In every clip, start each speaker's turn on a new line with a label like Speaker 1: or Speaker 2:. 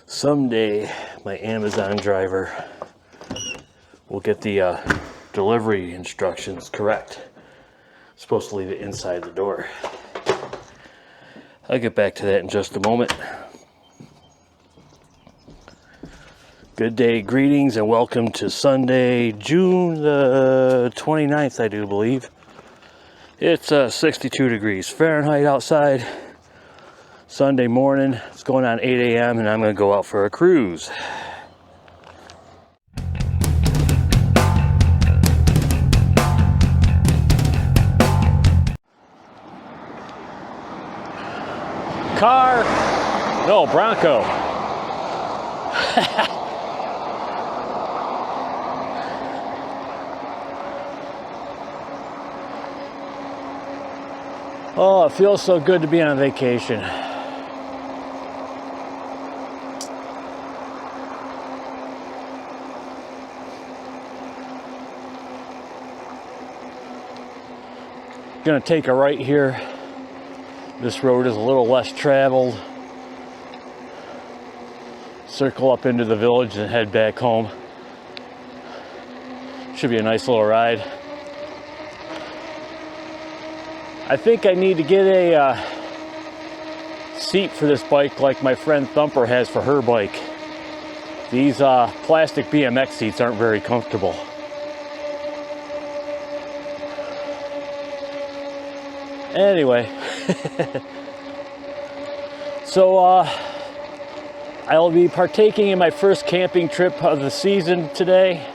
Speaker 1: Someday my Amazon driver will get the delivery instructions correct. I'm supposed to leave it inside the door. I'll get back to that in just a moment. Good day, greetings, and welcome to Sunday, June the 29th, I do believe. It's 62 degrees Fahrenheit outside. Sunday morning, it's going on 8 a.m. and I'm going to go out for a cruise. Car, no, Bronco. Oh, it feels so good to be on vacation. Gonna take a right here. This road is a little less traveled. Circle up into the village and head back home. Should be a nice little ride. I think I need to get a seat for this bike like my friend Thumper has for her bike. These plastic BMX seats aren't very comfortable. Anyway, so I'll be partaking in my first camping trip of the season today.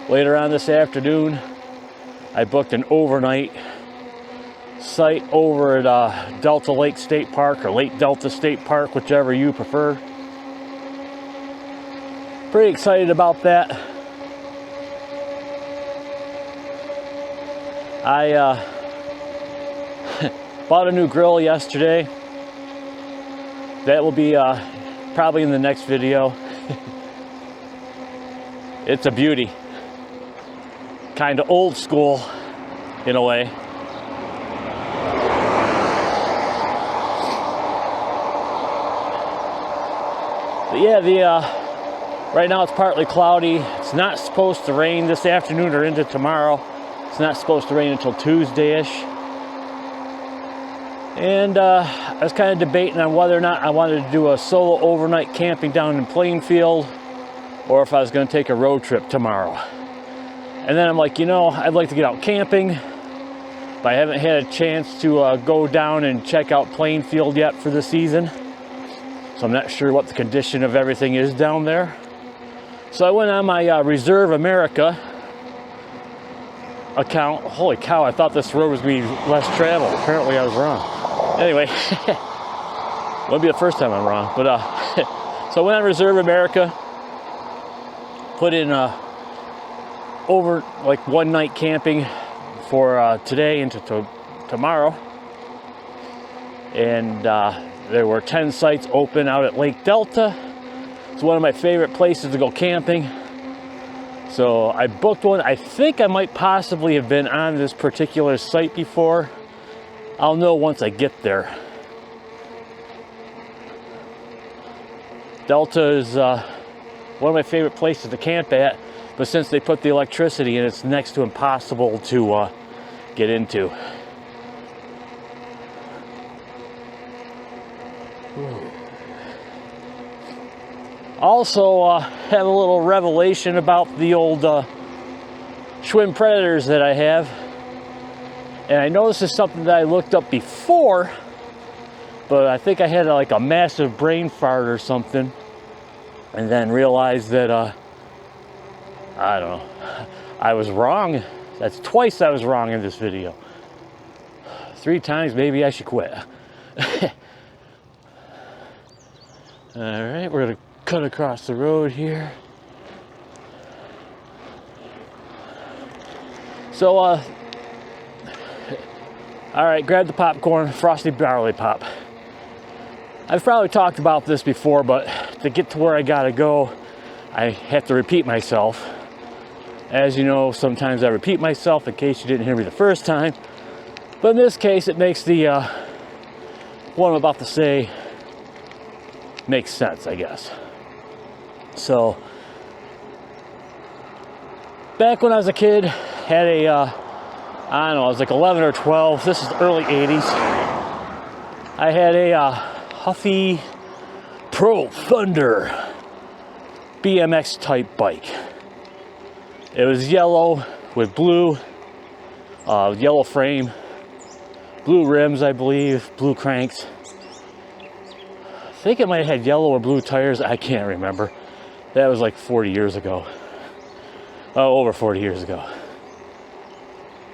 Speaker 1: Later on this afternoon, I booked an overnight site over at Delta Lake State Park or Lake Delta State Park, whichever you prefer. Pretty excited about that. I bought a new grill yesterday. That will be probably in the next video. It's a beauty. Kind of old school in a way. But yeah, right now it's partly cloudy. It's not supposed to rain this afternoon or into tomorrow. It's not supposed to rain until Tuesday-ish. And I was kind of debating on whether or not I wanted to do a solo overnight camping down in Plainfield or if I was going to take a road trip tomorrow. And then I'm like, you know, I'd like to get out camping, but I haven't had a chance to go down and check out Plainfield yet for the season. So I'm not sure what the condition of everything is down there. So I went on my Reserve America account. Holy cow, I thought this road was going to be less traveled. Apparently I was wrong. Anyway, won't be the first time I'm wrong. But so I went on Reserve America, put in over like one night camping for today into tomorrow. And there were 10 sites open out at Lake Delta. It's one of my favorite places to go camping. So I booked one. I think I might possibly have been on this particular site before. I'll know once I get there. Delta is one of my favorite places to camp at, but since they put the electricity in, it's next to impossible to get into. Also, have a little revelation about the old Schwinn Predators that I have. And I know this is something that I looked up before, but I think I had like a massive brain fart or something, and then realized that, I don't know, I was wrong. That's twice I was wrong in this video. 3 times, maybe I should quit. All right, we're gonna cut across the road here. So, all right, grab the popcorn, frosty barley pop. I've probably talked about this before, but to get to where I gotta go, I have to repeat myself. As you know, sometimes I repeat myself in case you didn't hear me the first time. But in this case, it makes the what I'm about to say makes sense, I guess. So back when I was a kid, had a, I don't know, I was like 11 or 12. This is the early 80s. I had a Huffy Pro Thunder BMX type bike. It was yellow with blue, yellow frame, blue rims, I believe, blue cranks. I think it might have had yellow or blue tires. I can't remember. That was like 40 years ago. Oh, over 40 years ago.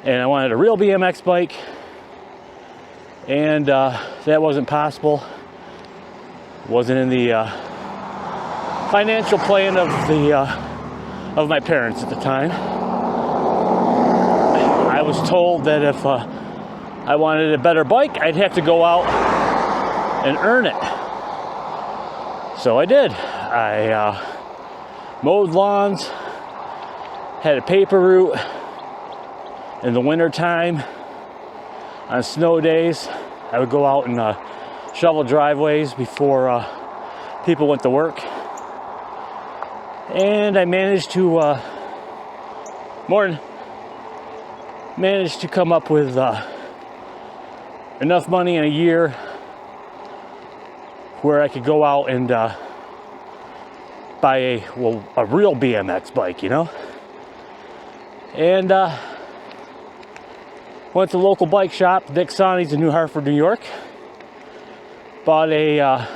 Speaker 1: And I wanted a real BMX bike, and that wasn't possible. Wasn't in the financial plan of my parents at the time. I was told that if I wanted a better bike, I'd have to go out and earn it. So I did. I mowed lawns, had a paper route in the winter time. On snow days, I would go out and shovel driveways before people went to work. And I managed to come up with enough money in a year where I could go out and buy a real BMX bike, you know. And went to the local bike shop, Dick Sonny's in New Hartford, New York. Bought a,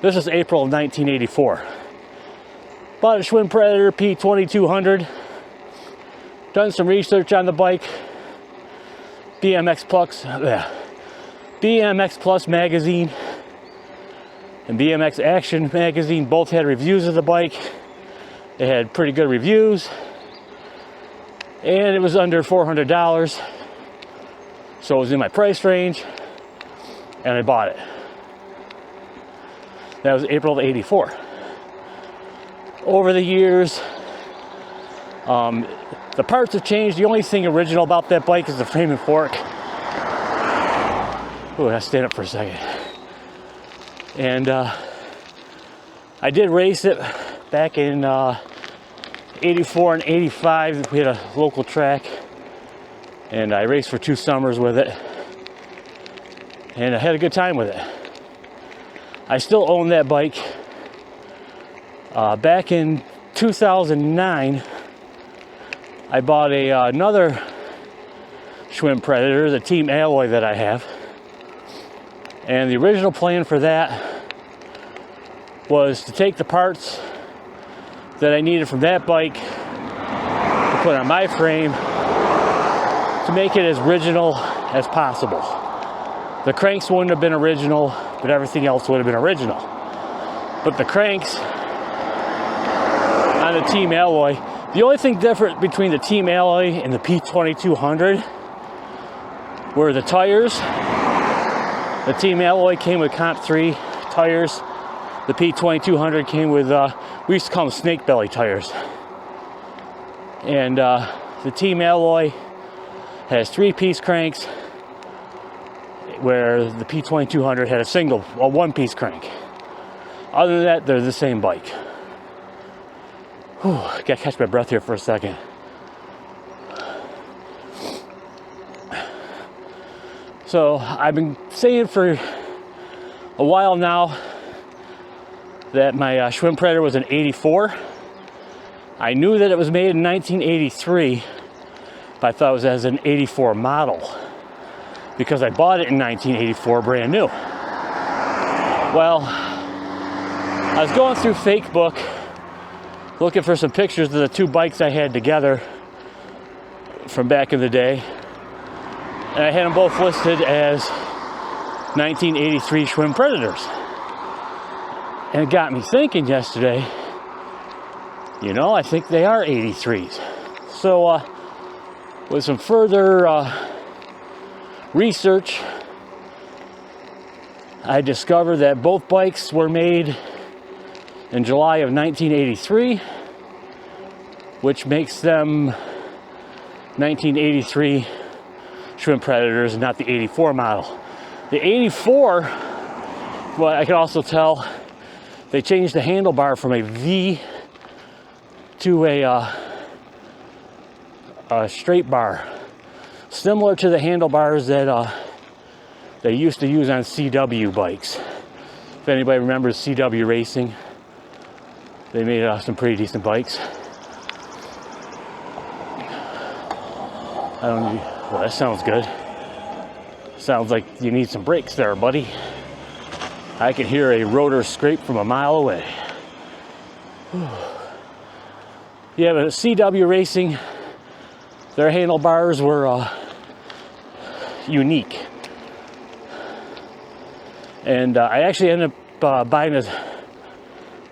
Speaker 1: this is April of 1984. Bought a Schwinn Predator P2200. Done some research on the bike. BMX Plus magazine and BMX Action magazine both had reviews of the bike. They had pretty good reviews. And it was under $400. So it was in my price range. And I bought it. That was April of '84. Over the years, the parts have changed. The only thing original about that bike is the frame and fork. Ooh, I gotta stand up for a second. And I did race it back in '84 and '85. We had a local track, and I raced for 2 summers with it, and I had a good time with it. I still own that bike. Back in 2009, I bought another Schwinn Predator, the Team Alloy that I have. And the original plan for that was to take the parts that I needed from that bike to put on my frame to make it as original as possible. The cranks wouldn't have been original, but everything else would have been original. But the cranks on the Team Alloy, the only thing different between the Team Alloy and the P2200 were the tires. The Team Alloy came with Comp 3 tires. The P2200 came with, we used to call them snake belly tires. And the Team Alloy has 3-piece cranks, where the P2200 had a one-piece crank. Other than that, they're the same bike. Whew, gotta catch my breath here for a second. So I've been saying for a while now that my Schwinn Predator was an '84. I knew that it was made in 1983, but I thought it was as an '84 model because I bought it in 1984 brand new. Well, I was going through Facebook looking for some pictures of the 2 bikes I had together from back in the day. And I had them both listed as 1983 Schwinn Predators. And it got me thinking yesterday, you know, I think they are 83s. So with some further research, I discovered that both bikes were made in July of 1983, which makes them 1983 Schwinn Predators and not the '84 model. The '84, well, I can also tell they changed the handlebar from a V to a straight bar, similar to the handlebars that they used to use on CW bikes. If anybody remembers CW racing, they made some pretty decent bikes. Well, that sounds good. Sounds like you need some brakes there, buddy. I can hear a rotor scrape from a mile away. Whew. Yeah, but CW racing, their handlebars were unique. And I actually ended up buying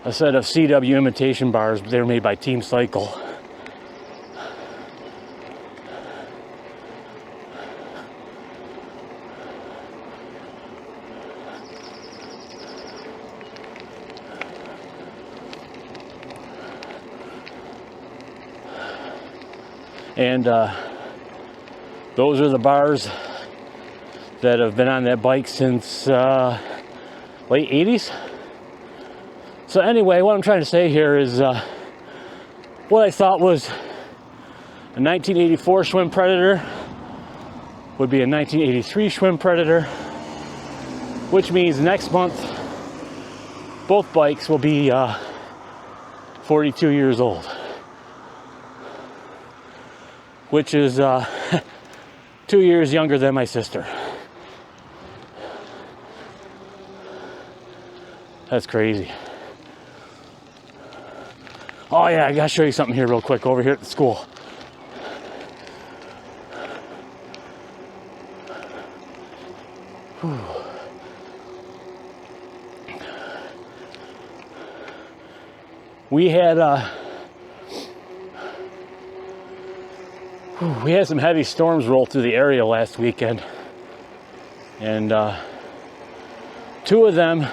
Speaker 1: a set of CW imitation bars. They were made by Team Cycle. And those are the bars that have been on that bike since late 80s. So anyway, what I'm trying to say here is what I thought was a 1984 Schwinn Predator would be a 1983 Schwinn Predator, which means next month both bikes will be 42 years old, which is 2 years younger than my sister. That's crazy. Oh yeah, I gotta show you something here real quick over here at the school. Whew. We had some heavy storms roll through the area last weekend, and 2 of them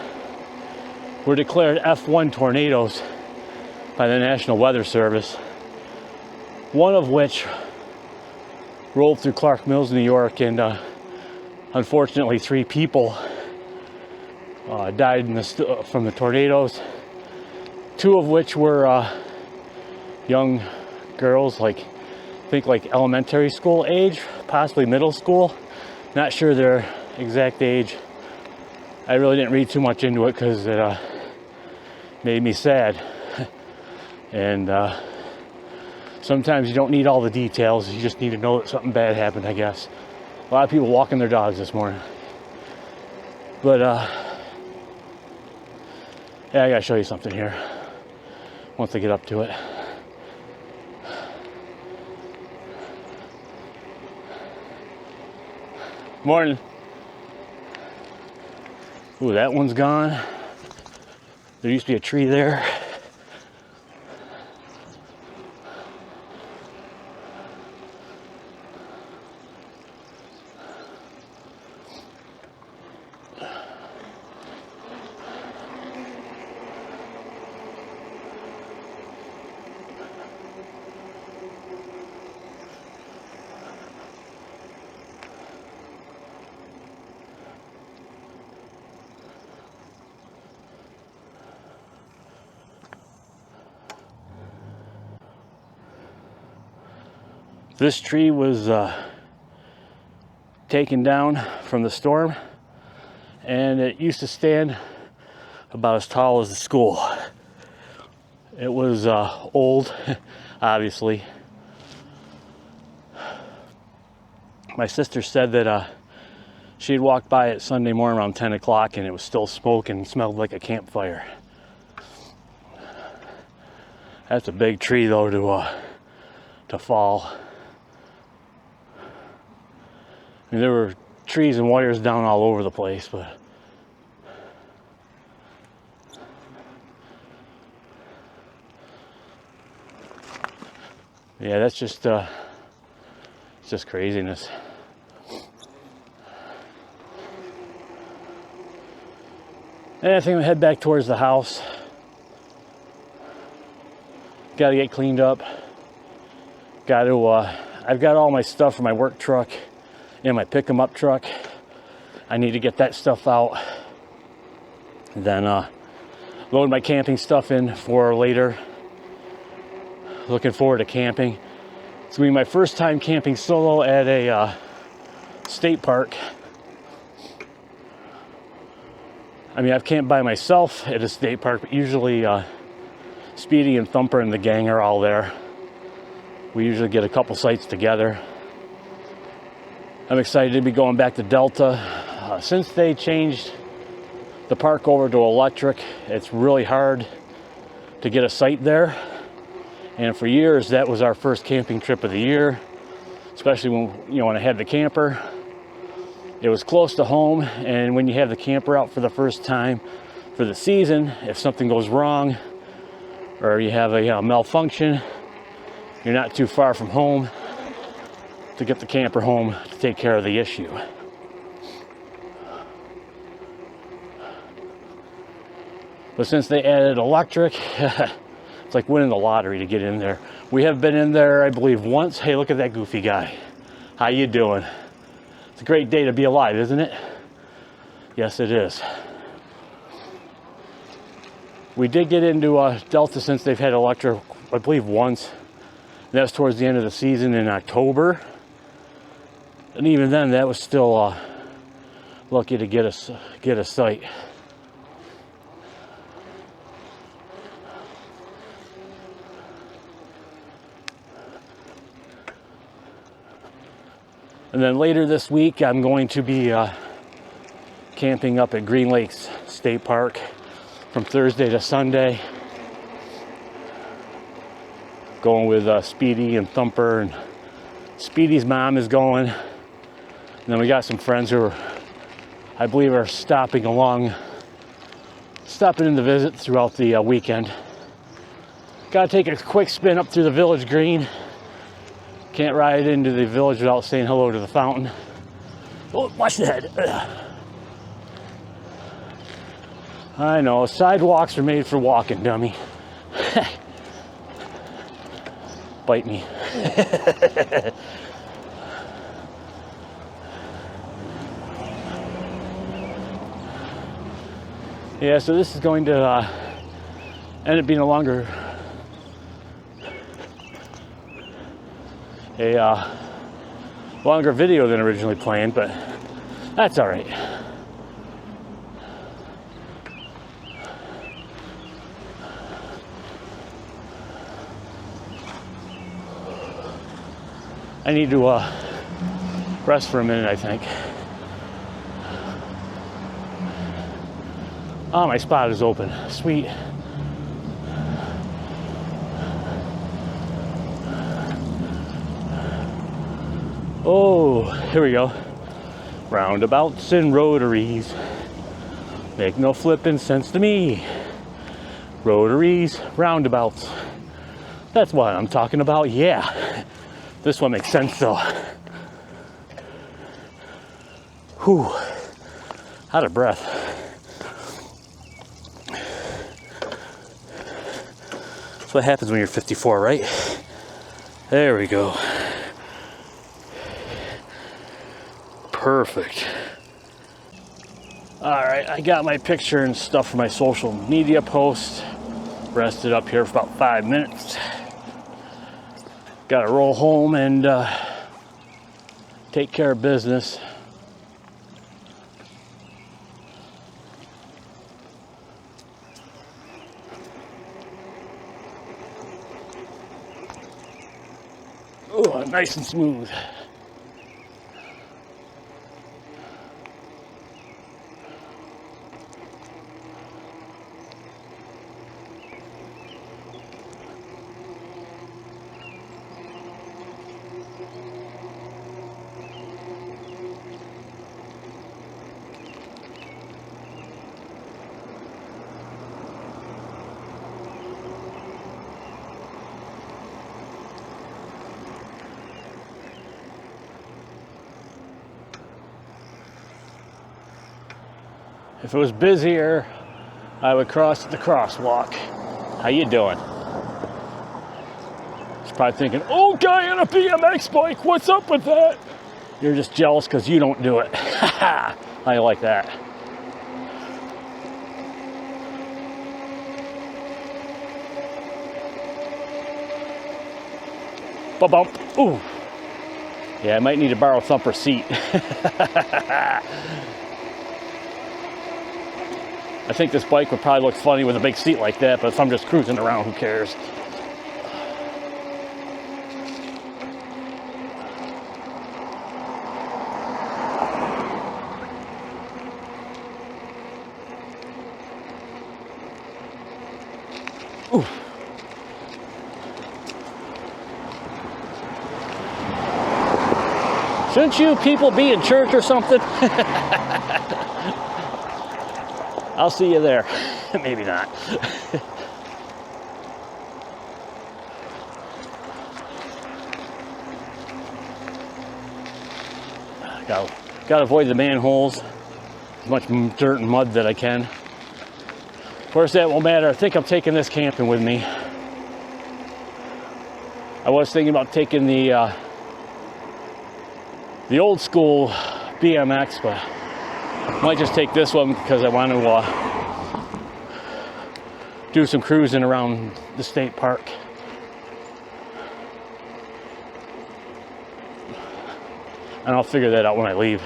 Speaker 1: were declared F1 tornadoes by the National Weather Service. One of which rolled through Clark Mills, New York, and unfortunately 3 people died from the tornadoes. 2 of which were young girls, I think like elementary school age, possibly middle school. Not sure their exact age. I really didn't read too much into it because it made me sad. And sometimes you don't need all the details, you just need to know that something bad happened, I guess. A lot of people walking their dogs this morning. But yeah, I gotta show you something here once I get up to it. Morning. Ooh, that one's gone. There used to be a tree there. This tree was taken down from the storm, and it used to stand about as tall as the school. It was old, obviously. My sister said that she had walked by it Sunday morning around 10 o'clock and it was still smoking and smelled like a campfire. That's a big tree though to fall. I mean, there were trees and wires down all over the place, but yeah, that's just it's just craziness. And I think I'm head back towards the house. Got to get cleaned up. Got to I've got all my stuff for my work truck in my pick 'em up truck. I need to get that stuff out. Then load my camping stuff in for later. Looking forward to camping. It's gonna be my first time camping solo at a state park. I mean, I've camped by myself at a state park, but usually Speedy and Thumper and the gang are all there. We usually get a couple sites together. I'm excited to be going back to Delta. Since they changed the park over to electric, it's really hard to get a site there. And for years, that was our first camping trip of the year, especially when I had the camper. It was close to home, and when you have the camper out for the first time for the season, if something goes wrong or you have a malfunction, you're not too far from home to get the camper home to take care of the issue. But since they added electric, it's like winning the lottery to get in there. We have been in there, I believe, once. Hey, look at that goofy guy. How you doing? It's a great day to be alive, isn't it? Yes, it is. We did get into Delta since they've had electric, I believe, once. That was towards the end of the season in October. And even then, that was still lucky to get a site. And then later this week, I'm going to be camping up at Green Lakes State Park from Thursday to Sunday. Going with Speedy and Thumper, and Speedy's mom is going. And then we got some friends who I believe are stopping in to visit throughout the weekend. Got to take a quick spin up through the village green. Can't ride into the village without saying hello to the fountain. Oh, watch the head. I know, sidewalks are made for walking, dummy. Bite me. Yeah, so this is going to end up being a longer video than originally planned, but that's all right. I need to rest for a minute, I think. Oh, my spot is open. Sweet. Oh, here we go. Roundabouts and rotaries make no flippin' sense to me. Rotaries, roundabouts. That's what I'm talking about, yeah. This one makes sense though. Whew. Out of breath. That's what happens when you're 54, right? There we go. Perfect. All right, I got my picture and stuff for my social media post. Rested up here for about 5 minutes. Got to roll home and take care of business. Oh, nice and smooth. If it was busier, I would cross at the crosswalk. How you doing? He's probably thinking, oh, guy on a BMX bike, what's up with that? You're just jealous because you don't do it. I like that. Ba-bump. Ooh. Yeah, I might need to borrow Thumper's seat. I think this bike would probably look funny with a big seat like that, but if I'm just cruising around, who cares? Ooh. Shouldn't you people be in church or something? I'll see you there. Maybe not. Gotta avoid the manholes. As much dirt and mud that I can. Of course, that won't matter. I think I'm taking this camping with me. I was thinking about taking the old school BMX, but I might just take this one because I want to do some cruising around the state park. And I'll figure that out when I leave.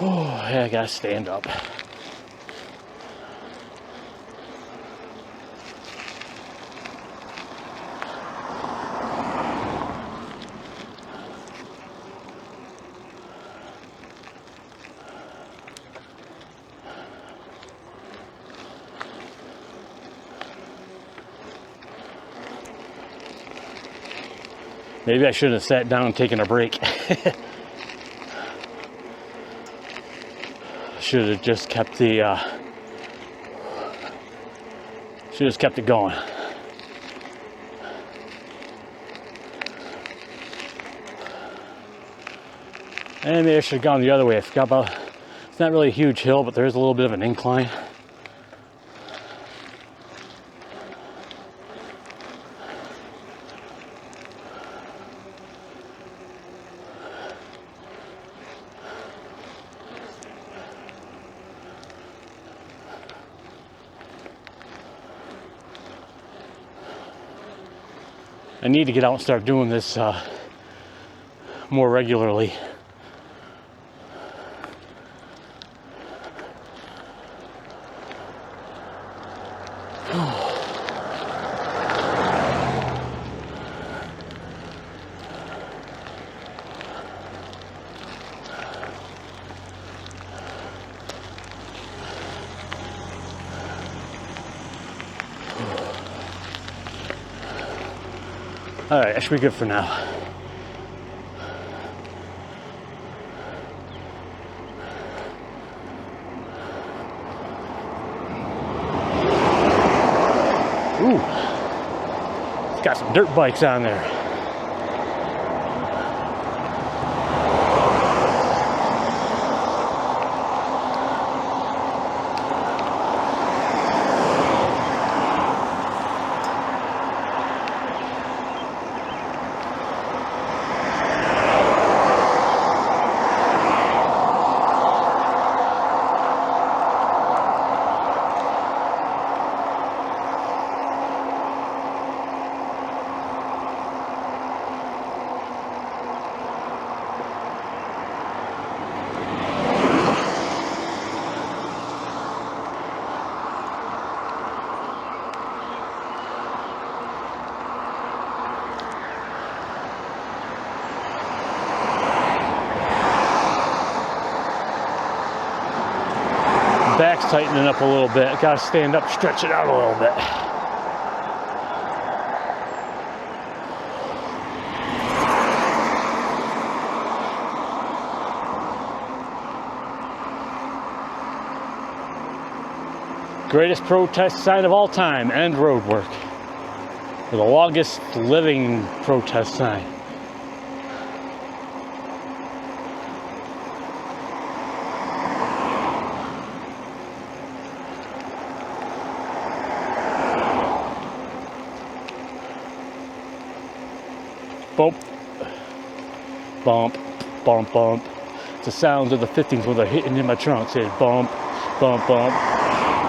Speaker 1: Oh, yeah, I gotta stand up. Maybe I should have sat down and taken a break. Should have just kept the should have just kept it going. And maybe I should have gone the other way. I forgot about, it's not really a huge hill, but there is a little bit of an incline. I need to get out and start doing this more regularly. All right, that should be good for now. Ooh, it's got some dirt bikes on there. Back's tightening up a little bit. I gotta stand up, stretch it out a little bit. Greatest protest sign of all time, end road work. For the longest living protest sign. Bump, bump, bump, bump. It's the sounds of the 15s when they're hitting in my trunk. Say bump, bump, bump.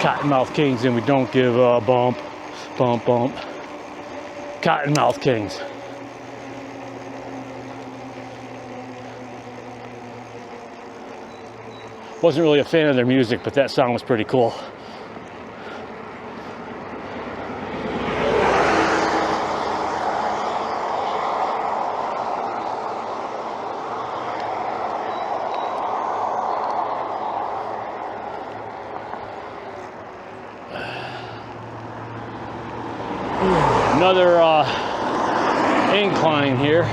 Speaker 1: Cottonmouth Kings, and we don't give a bump, bump, bump. Cottonmouth Kings. Wasn't really a fan of their music, but that song was pretty cool. Another incline here.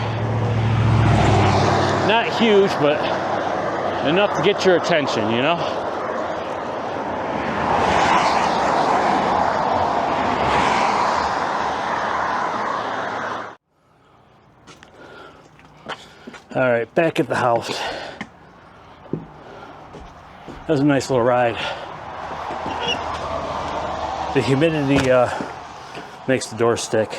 Speaker 1: Not huge, but enough to get your attention, you know? All right, back at the house. That was a nice little ride. The humidity makes the door stick.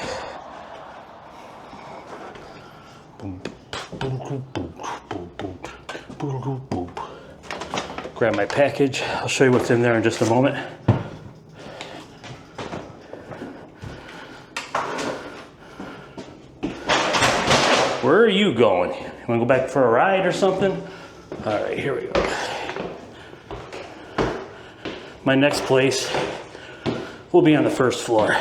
Speaker 1: Grab my package. I'll show you what's in there in just a moment. Where are you going? You want to go back for a ride or something? All right, here we go. My next place will be on the first floor.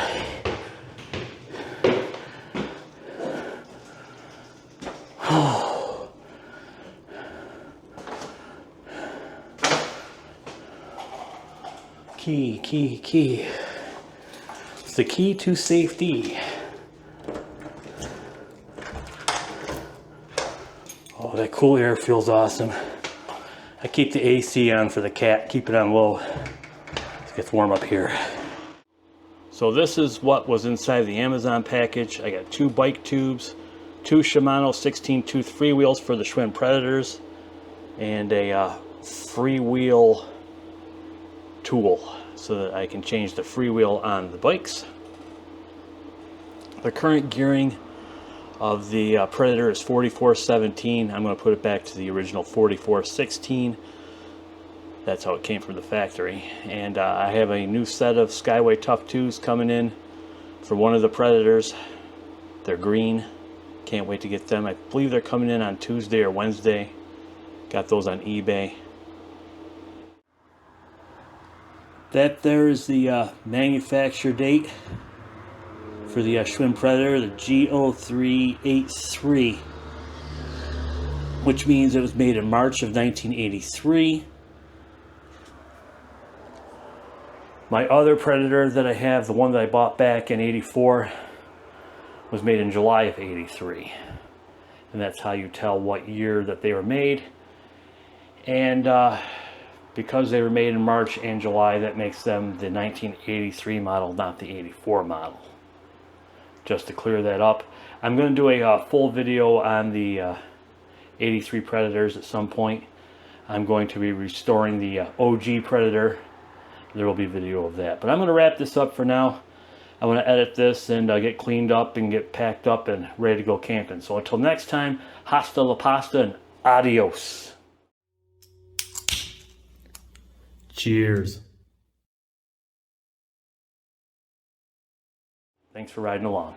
Speaker 1: Key. It's the key to safety. Oh, that cool air feels awesome. I keep the AC on for the cat, keep it on low. It gets warm up here. So this is what was inside the Amazon package. I got 2 bike tubes, 2 Shimano 16-tooth freewheels for the Schwinn Predators, and a freewheel tool so that I can change the freewheel on the bikes. The current gearing of the Predator is 44-17. I'm going to put it back to the original 44-16. That's how it came from the factory. And I have a new set of Skyway Tough 2s coming in for one of the Predators. They're green. Can't wait to get them. I believe they're coming in on Tuesday or Wednesday. Got those on eBay. That there is the manufacture date for the Schwinn Predator, the G0383, which means it was made in March of 1983. My other Predator that I have, the one that I bought back in 84, was made in July of 83. And that's how you tell what year that they were made. And because they were made in March and July, that makes them the 1983 model, not the 84 model. Just to clear that up. I'm going to do a full video on the 83 Predators at some point. I'm going to be restoring the OG Predator. There will be video of that. But I'm going to wrap this up for now. I'm going to edit this and get cleaned up and get packed up and ready to go camping. So until next time, hasta la pasta and adios. Cheers. Thanks for riding along.